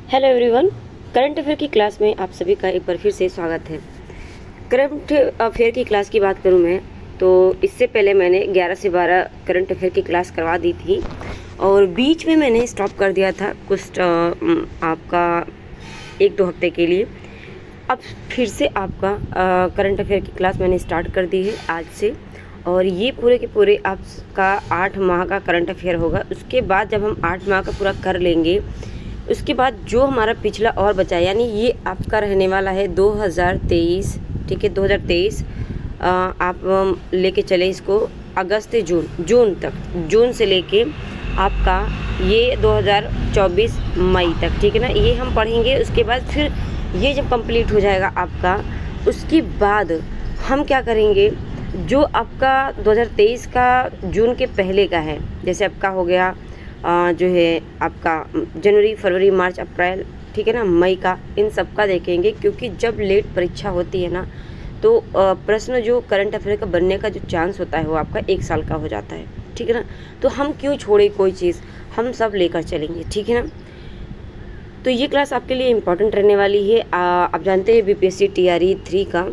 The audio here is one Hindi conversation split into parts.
हेलो एवरीवन, करंट अफेयर की क्लास में आप सभी का एक बार फिर से स्वागत है। करंट अफेयर की क्लास की बात करूं मैं तो इससे पहले मैंने 11 से 12 करंट अफेयर की क्लास करवा दी थी और बीच में मैंने स्टॉप कर दिया था कुछ आपका 1-2 हफ्ते के लिए। अब फिर से आपका करंट अफेयर की क्लास मैंने स्टार्ट कर दी है आज से, और ये पूरे के पूरे आपका 8 माह का करंट अफेयर होगा। उसके बाद जब हम 8 माह का पूरा कर लेंगे, उसके बाद जो हमारा पिछला और बचा, यानी ये आपका रहने वाला है 2023, ठीक है 2023। आप लेके चले इसको अगस्त जून तक, जून से लेके आपका ये 2024 मई तक, ठीक है ना। ये हम पढ़ेंगे। उसके बाद फिर ये जब कंप्लीट हो जाएगा आपका, उसके बाद हम क्या करेंगे, जो आपका 2023 का जून के पहले का है, जैसे आपका हो गया जो है आपका जनवरी, फरवरी, मार्च, अप्रैल, ठीक है ना, मई का, इन सब का देखेंगे। क्योंकि जब लेट परीक्षा होती है ना, तो प्रश्न जो करंट अफेयर का बनने का जो चांस होता है वो आपका 1 साल का हो जाता है, ठीक है ना। तो हम क्यों छोड़े कोई चीज़, हम सब लेकर चलेंगे, ठीक है ना। तो ये क्लास आपके लिए इम्पॉर्टेंट रहने वाली है। आप जानते हैं बीपीएससी टीआरई 3 का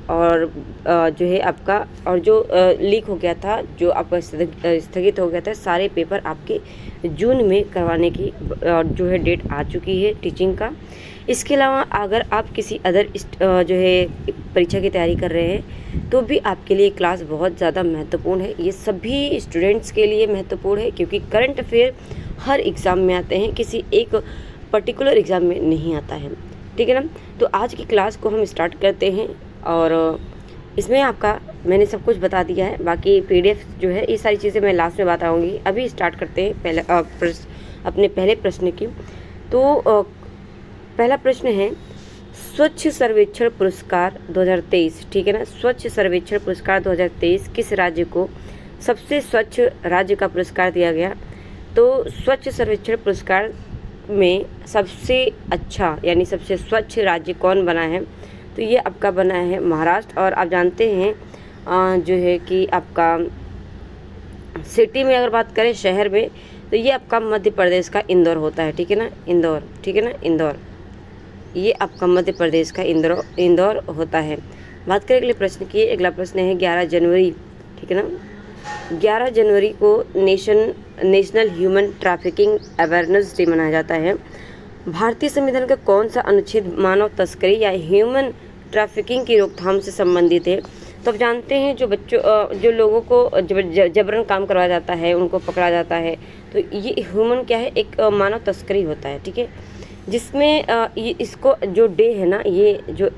और जो है आपका, और जो लीक हो गया था, जो आपका स्थगित हो गया था, सारे पेपर आपके जून में करवाने की जो है डेट आ चुकी है टीचिंग का। इसके अलावा अगर आप किसी अदर जो है परीक्षा की तैयारी कर रहे हैं तो भी आपके लिए क्लास बहुत ज़्यादा महत्वपूर्ण है। ये सभी स्टूडेंट्स के लिए महत्वपूर्ण है, क्योंकि करंट अफेयर हर एग्ज़ाम में आते हैं, किसी एक पर्टिकुलर एग्ज़ाम में नहीं आता है, ठीक है ना। तो आज की क्लास को हम स्टार्ट करते हैं और इसमें आपका मैंने सब कुछ बता दिया है। बाकी पीडीएफ जो है, ये सारी चीज़ें मैं लास्ट में बताऊंगी। अभी स्टार्ट करते हैं पहले अपने पहले प्रश्न की। तो पहला प्रश्न है, स्वच्छ सर्वेक्षण पुरस्कार 2023, ठीक है ना। स्वच्छ सर्वेक्षण पुरस्कार 2023 किस राज्य को सबसे स्वच्छ राज्य का पुरस्कार दिया गया? तो स्वच्छ सर्वेक्षण पुरस्कार में सबसे अच्छा यानी सबसे स्वच्छ राज्य कौन बना है? तो ये आपका बना है महाराष्ट्र। और आप जानते हैं जो है कि आपका सिटी में अगर बात करें, शहर में, तो ये आपका मध्य प्रदेश का इंदौर होता है, ठीक है ना, इंदौर, ठीक है ना, इंदौर। ये आपका मध्य प्रदेश का इंदौर होता है। बात करें अगले प्रश्न की। अगला प्रश्न है 11 जनवरी, ठीक है ना। 11 जनवरी को national human trafficking awareness day मनाया जाता है। भारतीय संविधान का कौन सा अनुच्छेद मानव तस्करी या ह्यूमन ट्रैफिकिंग की रोकथाम से संबंधित है? तो आप जानते हैं जो लोगों को जबरन काम करवाया जाता है, उनको पकड़ा जाता है, तो ये ह्यूमन क्या है, एक मानव तस्करी होता है, ठीक है। जिसमें ये इसको जो डे है ना, ये जो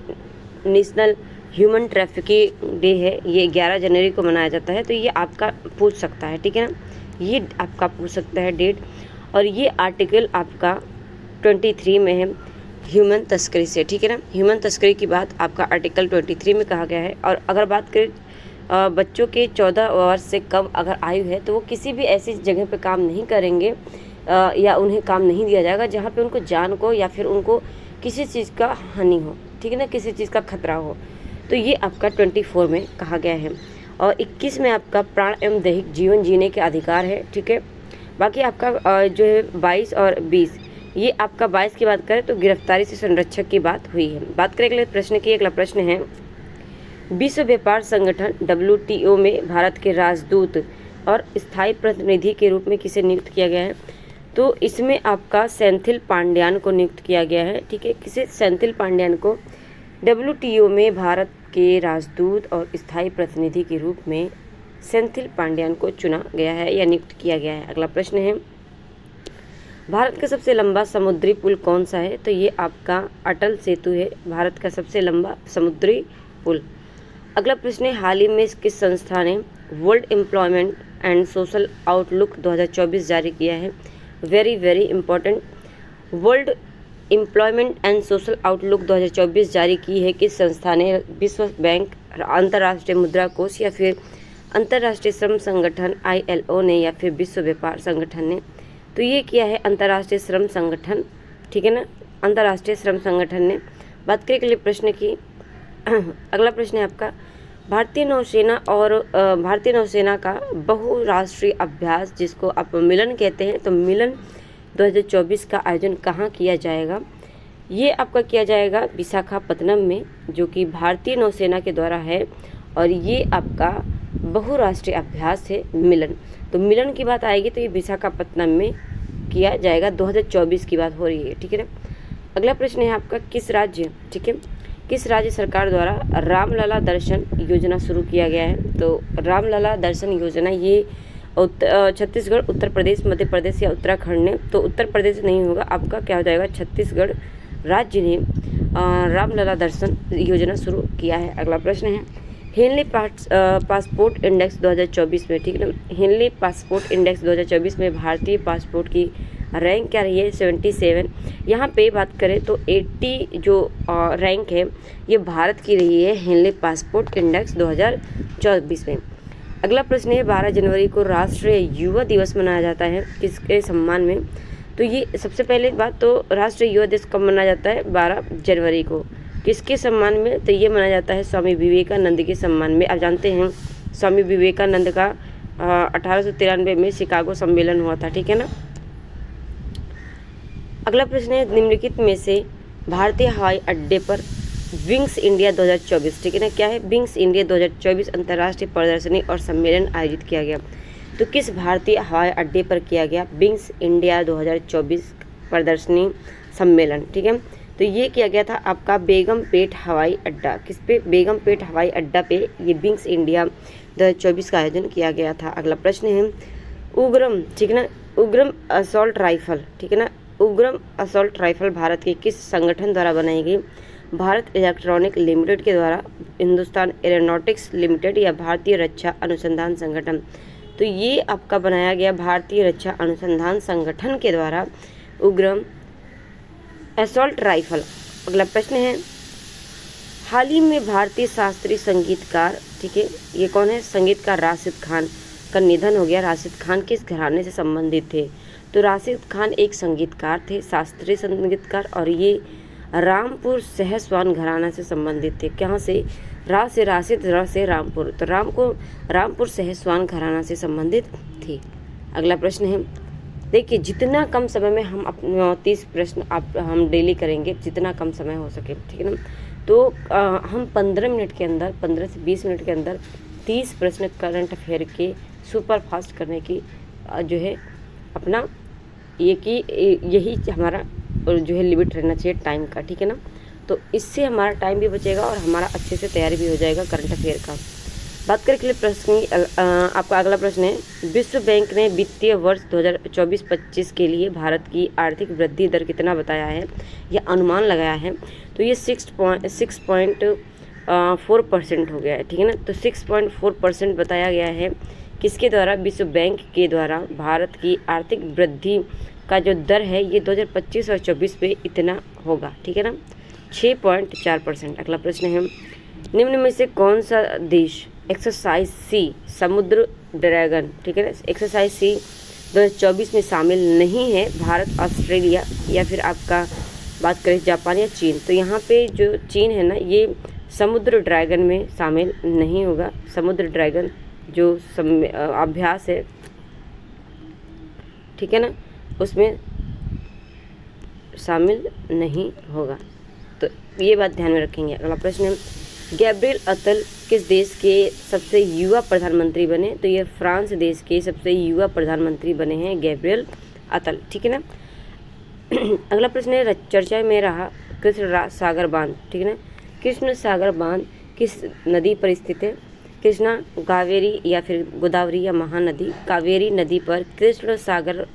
नेशनल ह्यूमन ट्रैफिकिंग डे है, ये 11 जनवरी को मनाया जाता है। तो ये आपका पूछ सकता है, ठीक है ना, ये आपका पूछ सकता है डेट। और ये आर्टिकल आपका 23 में है, ह्यूमन तस्करी से, ठीक है ना। ह्यूमन तस्करी की बात आपका आर्टिकल 23 में कहा गया है। और अगर बात करें बच्चों के 14 वर्ष से कम अगर आयु है, तो वो किसी भी ऐसी जगह पे काम नहीं करेंगे या उन्हें काम नहीं दिया जाएगा जहाँ पे उनको जान को या फिर उनको किसी चीज़ का हानि हो, ठीक है ना, किसी चीज़ का खतरा हो। तो ये आपका 24 में कहा गया है। और 21 में आपका प्राण एवं दैहिक जीवन जीने के अधिकार है, ठीक है। बाकी आपका जो है 22 और 20, ये आपका 22 की बात करें तो गिरफ्तारी से संरक्षक की बात हुई है। बात करें अगले प्रश्न की। अगला प्रश्न है, विश्व व्यापार संगठन WTO में भारत के राजदूत और स्थायी प्रतिनिधि के रूप में किसे नियुक्त किया गया है? तो इसमें आपका सेंथिल पांड्यान को नियुक्त किया गया है, ठीक है। किसे? सेंथिल पांड्यान को WTO में भारत के राजदूत और स्थायी प्रतिनिधि के रूप में सेंथिल पांड्यान को चुना गया है या नियुक्त किया गया है। अगला प्रश्न है, भारत का सबसे लंबा समुद्री पुल कौन सा है? तो ये आपका अटल सेतु है, भारत का सबसे लंबा समुद्री पुल। अगला प्रश्न है, हाल ही में किस संस्था ने world employment and social outlook 2024 जारी किया है? Very very important. World employment and social outlook 2024 जारी की है किस संस्था ने? विश्व बैंक, अंतर्राष्ट्रीय मुद्रा कोष, या फिर अंतर्राष्ट्रीय श्रम संगठन ILO ने, या फिर विश्व व्यापार संगठन ने? तो ये किया है अंतर्राष्ट्रीय श्रम संगठन, ठीक है ना, अंतर्राष्ट्रीय श्रम संगठन ने। बात करें अगले प्रश्न की। अगला प्रश्न है आपका, भारतीय नौसेना का बहुराष्ट्रीय अभ्यास, जिसको आप मिलन कहते हैं, तो मिलन 2024 का आयोजन कहाँ किया जाएगा? ये आपका किया जाएगा विशाखापत्तनम में, जो कि भारतीय नौसेना के द्वारा है, और ये आपका बहुराष्ट्रीय अभ्यास है मिलन। तो मिलन की बात आएगी तो ये विशाखापत्तनम में किया जाएगा, 2024 की बात हो रही है, ठीक है ना। अगला प्रश्न है आपका किस राज्य, ठीक है, किस राज्य सरकार द्वारा रामलला दर्शन योजना शुरू किया गया है? तो रामलला दर्शन योजना ये छत्तीसगढ़, उत्तर प्रदेश, मध्य प्रदेश या उत्तराखंड ने, तो उत्तर प्रदेश नहीं होगा, आपका क्या हो जाएगा, छत्तीसगढ़ राज्य ने रामलला दर्शन योजना शुरू किया है। अगला प्रश्न है हेनली पासपोर्ट इंडेक्स 2024 में, ठीक है ना, हेनली पासपोर्ट इंडेक्स 2024 में भारतीय पासपोर्ट की रैंक क्या रही है? 77। यहाँ पे बात करें तो 80 जो रैंक है ये भारत की रही है हेनली पासपोर्ट इंडेक्स 2024 में। अगला प्रश्न है 12 जनवरी को राष्ट्रीय युवा दिवस मनाया जाता है, किसके सम्मान में? तो ये सबसे पहले बात तो राष्ट्रीय युवा दिवस कब मनाया जाता है? 12 जनवरी को। किसके सम्मान में? तो ये मनाया जाता है स्वामी विवेकानंद के सम्मान में। आप जानते हैं स्वामी विवेकानंद का 1893 में शिकागो सम्मेलन हुआ था, ठीक है ना। अगला प्रश्न है निम्नलिखित में से भारतीय हवाई अड्डे पर विंग्स इंडिया 2024, ठीक है ना, क्या है? विंग्स इंडिया 2024 अंतर्राष्ट्रीय प्रदर्शनी और सम्मेलन आयोजित किया गया। तो किस भारतीय हवाई अड्डे पर किया गया विंग्स इंडिया 2024 प्रदर्शनी सम्मेलन, ठीक है? तो ये किया गया था आपका बेगमपेट हवाई अड्डा। किस पे? बेगमपेट हवाई अड्डा पे ये विंग्स इंडिया 2024 का आयोजन किया गया था। अगला प्रश्न है उग्रम, ठीक है ना, उग्रम असॉल्ट राइफल, ठीक है ना, उग्रम असॉल्ट राइफल भारत के किस संगठन द्वारा बनाई गई? भारत इलेक्ट्रॉनिक लिमिटेड के द्वारा, हिंदुस्तान एरोनॉटिक्स लिमिटेड या भारतीय रक्षा अनुसंधान संगठन? तो ये आपका बनाया गया भारतीय रक्षा अनुसंधान संगठन के द्वारा उग्रम असॉल्ट राइफल। अगला प्रश्न है हाल ही में भारतीय शास्त्रीय संगीतकार, ठीक है, ये कौन है? संगीतकार राशिद खान का निधन हो गया। राशिद खान किस घराने से संबंधित थे? तो राशिद खान एक संगीतकार थे, शास्त्रीय संगीतकार, और ये रामपुर सहसवान घराना से संबंधित थे। कहाँ से? रा से राशिद, र से रामपुर, तो रामपुर सहसवान घराना से संबंधित थे। अगला प्रश्न है देखिए जितना कम समय में हम अपने 30 प्रश्न हम डेली करेंगे, जितना कम समय हो सके, ठीक है ना। तो हम 15 मिनट के अंदर, 15 से 20 मिनट के अंदर 30 प्रश्न करंट अफेयर के सुपर फास्ट करने की जो है अपना ये कि यही हमारा जो है लिमिट रहना चाहिए टाइम का, ठीक है ना। तो इससे हमारा टाइम भी बचेगा और हमारा अच्छे से तैयारी भी हो जाएगा करंट अफेयर का। बात करें के लिए प्रश्न आपका अगला प्रश्न है विश्व बैंक ने वित्तीय वर्ष 2024-25 के लिए भारत की आर्थिक वृद्धि दर कितना बताया है या अनुमान लगाया है? तो ये 6.4% हो गया है, ठीक है ना। तो 6.4% बताया गया है किसके द्वारा? विश्व बैंक के द्वारा। भारत की आर्थिक वृद्धि का जो दर है ये 2025 और 24 पे इतना होगा, ठीक है ना, 6.4%। अगला प्रश्न है निम्न में से कौन सा देश एक्सरसाइज सी समुद्र ड्रैगन, ठीक है ना, एक्सरसाइज सी 2024 में शामिल नहीं है? भारत, ऑस्ट्रेलिया या फिर आपका बात करें जापान या चीन? तो यहाँ पे जो चीन है ना ये समुद्र ड्रैगन में शामिल नहीं होगा। समुद्र ड्रैगन जो अभ्यास है, ठीक है ना, उसमें शामिल नहीं होगा। तो ये बात ध्यान में रखेंगे। अगला प्रश्न है गैब्रियल अतल किस देश के सबसे युवा प्रधानमंत्री बने? तो ये फ्रांस देश के सबसे युवा प्रधानमंत्री बने हैं गैब्रियल अतल, ठीक है ना। अगला प्रश्न है चर्चा में रहा कृष्ण सागर बांध, ठीक है ना, कृष्ण सागर बांध किस नदी पर स्थित है? कृष्णा, कावेरी या फिर गोदावरी या महानदी? कावेरी नदी पर कृष्ण सागर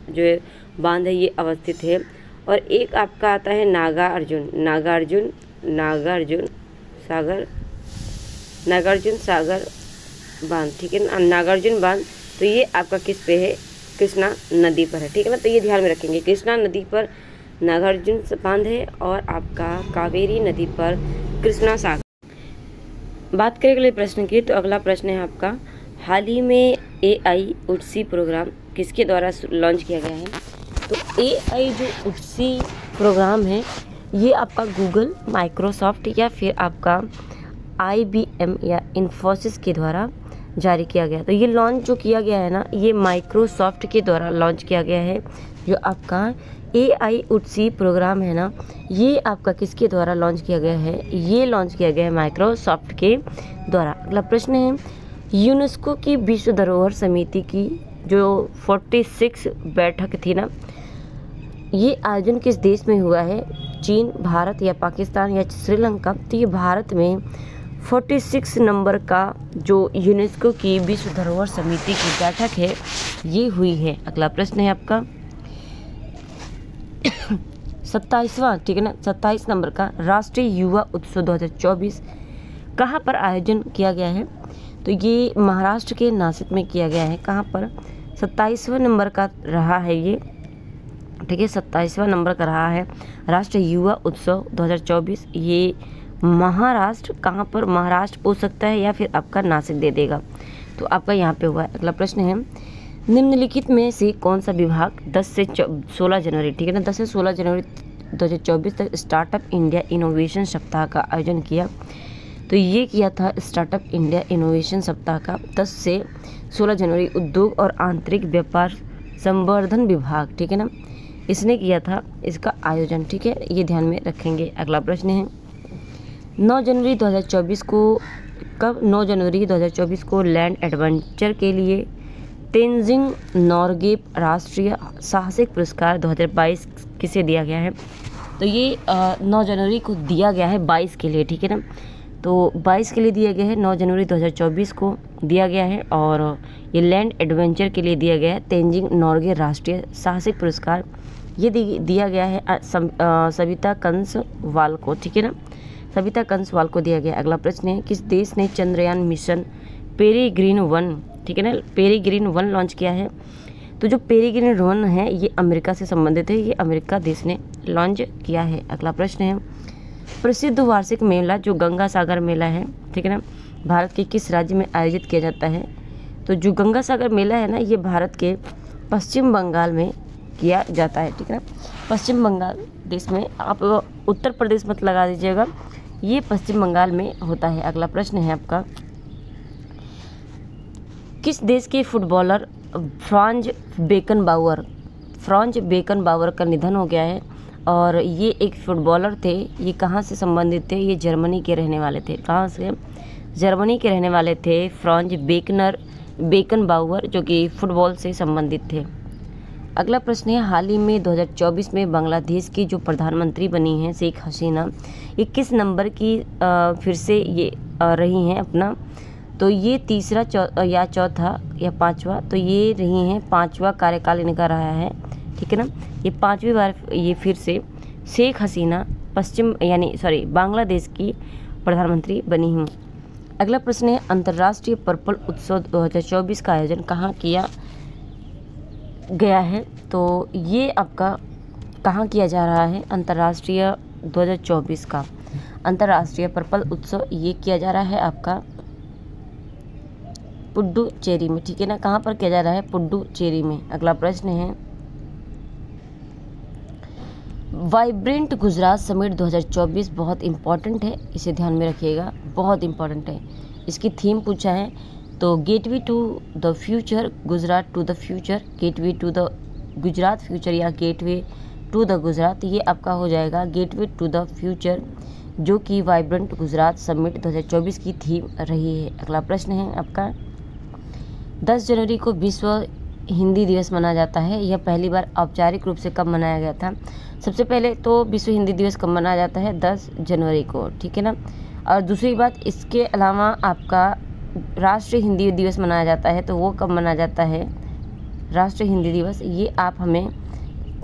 जो है बांध है ये अवस्थित है। और एक आपका आता है नागार्जुन सागर बांध, ठीक है ना, नागार्जुन बांध। तो ये आपका किस पे है? कृष्णा नदी पर है, ठीक है ना। तो ये ध्यान में रखेंगे कृष्णा नदी पर नागार्जुन बांध है और आपका कावेरी नदी पर कृष्णा सागर। बात करें अगले प्रश्न की, तो अगला प्रश्न है आपका हाल ही में AI-UTC प्रोग्राम किसके द्वारा लॉन्च किया गया है? तो AI जो UTC प्रोग्राम है ये आपका गूगल, माइक्रोसॉफ्ट या फिर आपका IBM या इन्फोसिस के द्वारा जारी किया गया। तो ये लॉन्च जो किया गया है ना, ये माइक्रोसॉफ्ट के द्वारा लॉन्च किया गया है। जो आपका AIoT प्रोग्राम है ना, ये आपका किसके द्वारा लॉन्च किया गया है? ये लॉन्च किया गया है माइक्रोसॉफ्ट के द्वारा। अगला प्रश्न है, यूनेस्को की विश्व धरोहर समिति की जो 46 बैठक थी ना, ये आयोजन किस देश में हुआ है? चीन, भारत या पाकिस्तान या श्रीलंका? तो ये भारत में 46 नंबर का जो यूनेस्को की विश्व धरोहर समिति की बैठक है, ये हुई है। अगला प्रश्न है आपका 27वां, ठीक है ना, 27 नंबर का राष्ट्रीय युवा उत्सव 2024 कहाँ पर आयोजन किया गया है? तो ये महाराष्ट्र के नासिक में किया गया है। कहाँ पर? 27वां नंबर का रहा है ये, ठीक है, 27वां नंबर का रहा है राष्ट्रीय युवा उत्सव 2024। ये महाराष्ट्र, कहाँ पर? महाराष्ट्र पूछ सकता है या फिर आपका नासिक दे देगा, तो आपका यहाँ पे हुआ है। अगला प्रश्न है, निम्नलिखित में से कौन सा विभाग 10 से 16 जनवरी, ठीक है ना, 10 से 16 जनवरी 2024 तक स्टार्टअप इंडिया इनोवेशन सप्ताह का आयोजन किया? तो ये किया था स्टार्टअप इंडिया इनोवेशन सप्ताह का 10 से 16 जनवरी उद्योग और आंतरिक व्यापार संवर्धन विभाग, ठीक है ना, इसने किया था इसका आयोजन, ठीक है, ये ध्यान में रखेंगे। अगला प्रश्न है, 9 जनवरी 2024 को कब? 9 जनवरी 2024 को लैंड एडवेंचर के लिए तेंजिंग नोर्गे राष्ट्रीय साहसिक पुरस्कार 2022 किसे दिया गया है? तो ये 9 जनवरी को दिया गया है 22 के लिए, ठीक है ना, तो 22 के लिए दिया गया है, 9 जनवरी 2024 को दिया गया है। और ये लैंड एडवेंचर के लिए दिया गया है तेंजिंग नोर्गे राष्ट्रीय साहसिक पुरस्कार, ये दिया गया है सविता कंसवाल को, ठीक है ना, सविता कंसवाल को दिया गया। अगला प्रश्न है, किस देश ने चंद्रयान मिशन पेरिग्रीन-1, ठीक है ना, पेरिग्रीन-1 लॉन्च किया है? तो जो पेरिग्रीन-1 है ये अमेरिका से संबंधित है, ये अमेरिका देश ने लॉन्च किया है। अगला प्रश्न है, प्रसिद्ध वार्षिक मेला जो गंगा सागर मेला है, ठीक है ना, भारत के किस राज्य में आयोजित किया जाता है? तो जो गंगा सागर मेला है ना, ये भारत के पश्चिम बंगाल में किया जाता है, ठीक है ना, पश्चिम बंगाल देश में। आप उत्तर प्रदेश मत लगा दीजिएगा, ये पश्चिम बंगाल में होता है। अगला प्रश्न है आपका, किस देश के फुटबॉलर फ्रांज बेकनबाउअर का निधन हो गया है? और ये एक फुटबॉलर थे, ये कहाँ से संबंधित थे? ये जर्मनी के रहने वाले थे। कहाँ से? जर्मनी के रहने वाले थे फ्रांज बेकनबाउअर, जो कि फुटबॉल से संबंधित थे। अगला प्रश्न है, हाल ही में 2024 में बांग्लादेश की जो प्रधानमंत्री बनी हैं शेख हसीना, ये किस नंबर की फिर से ये रही हैं अपना? तो ये तीसरा या चौथा या पांचवा, तो ये रही हैं, पांचवा कार्यकाल इनका रहा है, ठीक है ना, ये 5वीं बार ये फिर से शेख हसीना बांग्लादेश की प्रधानमंत्री बनी हूँ। अगला प्रश्न है, अंतर्राष्ट्रीय पर्पल उत्सव 2024 का आयोजन कहाँ किया गया है? तो ये आपका कहाँ किया जा रहा है? अंतर्राष्ट्रीय 2024 का अंतर्राष्ट्रीय पर्पल उत्सव ये किया जा रहा है आपका पुडुचेरी में, ठीक है ना, कहाँ पर किया जा रहा है? पुडुचेरी में। अगला प्रश्न है, वाइब्रेंट गुजरात समिट 2024 बहुत इंपॉर्टेंट है, इसे ध्यान में रखिएगा, बहुत इंपॉर्टेंट है। इसकी थीम पूछा है, तो gateway to the future, Gujarat to the future, gateway to the Gujarat future या गेटवे टू द गुजरात, ये आपका हो जाएगा गेटवे टू द फ्यूचर, जो कि वाइब्रेंट गुजरात समिट 2024 की थीम रही है। अगला प्रश्न है आपका, 10 जनवरी को विश्व हिंदी दिवस मनाया जाता है, यह पहली बार औपचारिक रूप से कब मनाया गया था? सबसे पहले तो विश्व हिंदी दिवस कब मनाया जाता है? 10 जनवरी को, ठीक है ना। और दूसरी बात, इसके अलावा आपका राष्ट्रीय हिंदी दिवस मनाया जाता है, तो वो कब मनाया जाता है राष्ट्रीय हिंदी दिवस? ये आप हमें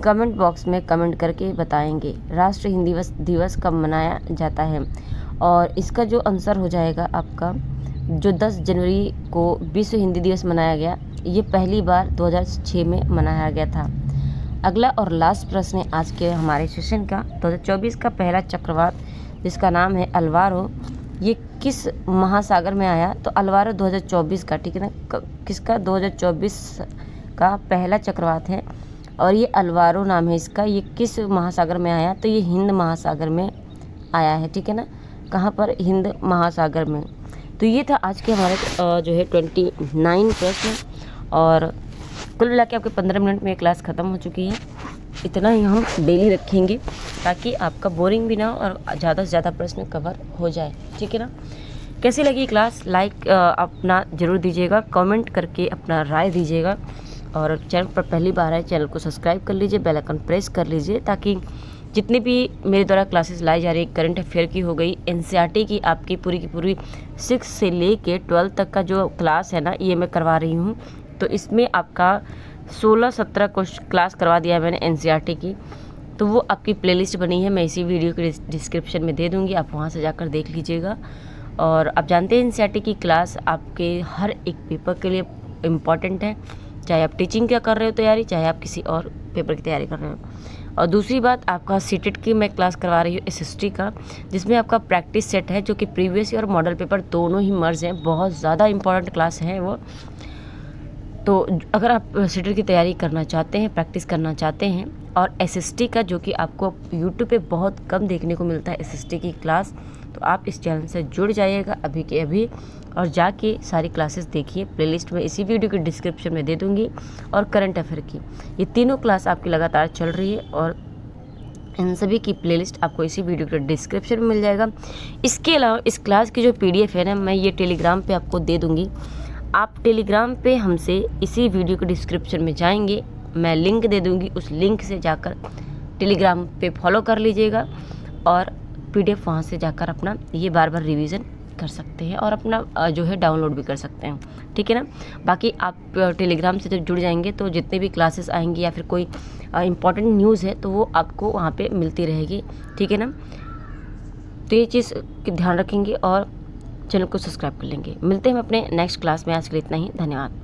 कमेंट बॉक्स में कमेंट करके बताएंगे, राष्ट्रीय हिंदी दिवस कब मनाया जाता है। और इसका जो आंसर हो जाएगा आपका, जो 10 जनवरी को विश्व हिंदी दिवस मनाया गया, ये पहली बार 2006 में मनाया गया था। अगला और लास्ट प्रश्न है आज के हमारे सेशन का, 2024 का पहला चक्रवात जिसका नाम है अल्वारो, ये किस महासागर में आया? तो अल्वारो 2024 का, ठीक है ना, किसका? 2024 का पहला चक्रवात है और ये अल्वारो नाम है इसका। ये किस महासागर में आया? तो ये हिंद महासागर में आया है, ठीक है ना। कहाँ पर? हिंद महासागर में। तो ये था आज के हमारे जो है 29 प्रश्न, और कुल मिला के आपके 15 मिनट में क्लास ख़त्म हो चुकी है। इतना ही हम डेली रखेंगे ताकि आपका बोरिंग भी ना हो और ज़्यादा से ज़्यादा प्रश्न कवर हो जाए, ठीक है ना। कैसी लगी क्लास, लाइक अपना ज़रूर दीजिएगा, कमेंट करके अपना राय दीजिएगा, और चैनल पर पहली बार है चैनल को सब्सक्राइब कर लीजिए, बेल आइकन प्रेस कर लीजिए, ताकि जितनी भी मेरे द्वारा क्लासेस लाई जा रही है, करंट अफेयर की हो गई, एनसीईआरटी की आपकी पूरी की पूरी 6 से लेके 12 तक का जो क्लास है ना, ये मैं करवा रही हूँ। तो इसमें आपका 16-17 क्लास करवा दिया है मैंने एनसीईआरटी की। तो वो आपकी प्लेलिस्ट बनी है, मैं इसी वीडियो के डिस्क्रिप्शन में दे दूँगी, आप वहाँ से जाकर देख लीजिएगा। और आप जानते हैं एनसीईआरटी की क्लास आपके हर एक पेपर के लिए इम्पॉर्टेंट है, चाहे आप टीचिंग का कर रहे हो तैयारी, चाहे आप किसी और पेपर की तैयारी कर रहे हो। और दूसरी बात, आपका सीटेट की मैं क्लास करवा रही हूँ एसएसटी का, जिसमें आपका प्रैक्टिस सेट है, जो कि प्रीवियस ईयर और मॉडल पेपर दोनों ही मर्ज हैं, बहुत ज़्यादा इंपॉर्टेंट क्लास है वो। तो अगर आप सीटेट की तैयारी करना चाहते हैं, प्रैक्टिस करना चाहते हैं, और एसएसटी का जो कि आपको यूट्यूब पे बहुत कम देखने को मिलता है एसएसटी की क्लास, तो आप इस चैनल से जुड़ जाइएगा अभी के अभी और जाके सारी क्लासेस देखिए। प्लेलिस्ट में इसी वीडियो के डिस्क्रिप्शन में दे दूँगी। और करंट अफेयर की ये तीनों क्लास आपकी लगातार चल रही है, और इन सभी की प्लेलिस्ट आपको इसी वीडियो के डिस्क्रिप्शन में मिल जाएगा। इसके अलावा इस क्लास की जो PDF है ना, मैं ये टेलीग्राम पे आपको दे दूँगी। आप टेलीग्राम पे हमसे इसी वीडियो के डिस्क्रिप्शन में जाएंगे, मैं लिंक दे दूँगी, उस लिंक से जाकर टेलीग्राम पे फॉलो कर लीजिएगा, और PDF वहाँ से जाकर अपना ये बार बार रिवीजन कर सकते हैं, और अपना जो है डाउनलोड भी कर सकते हैं, ठीक है ना। बाकी आप टेलीग्राम से जब जुड़ जाएंगे तो जितने भी क्लासेस आएंगी या फिर कोई इम्पॉर्टेंट न्यूज़ है तो वो आपको वहाँ पे मिलती रहेगी, ठीक है ना। तो ये चीज़ की ध्यान रखेंगे और चैनल को सब्सक्राइब कर लेंगे। मिलते हैं हम अपने नेक्स्ट क्लास में, आज के लिए इतना ही, धन्यवाद।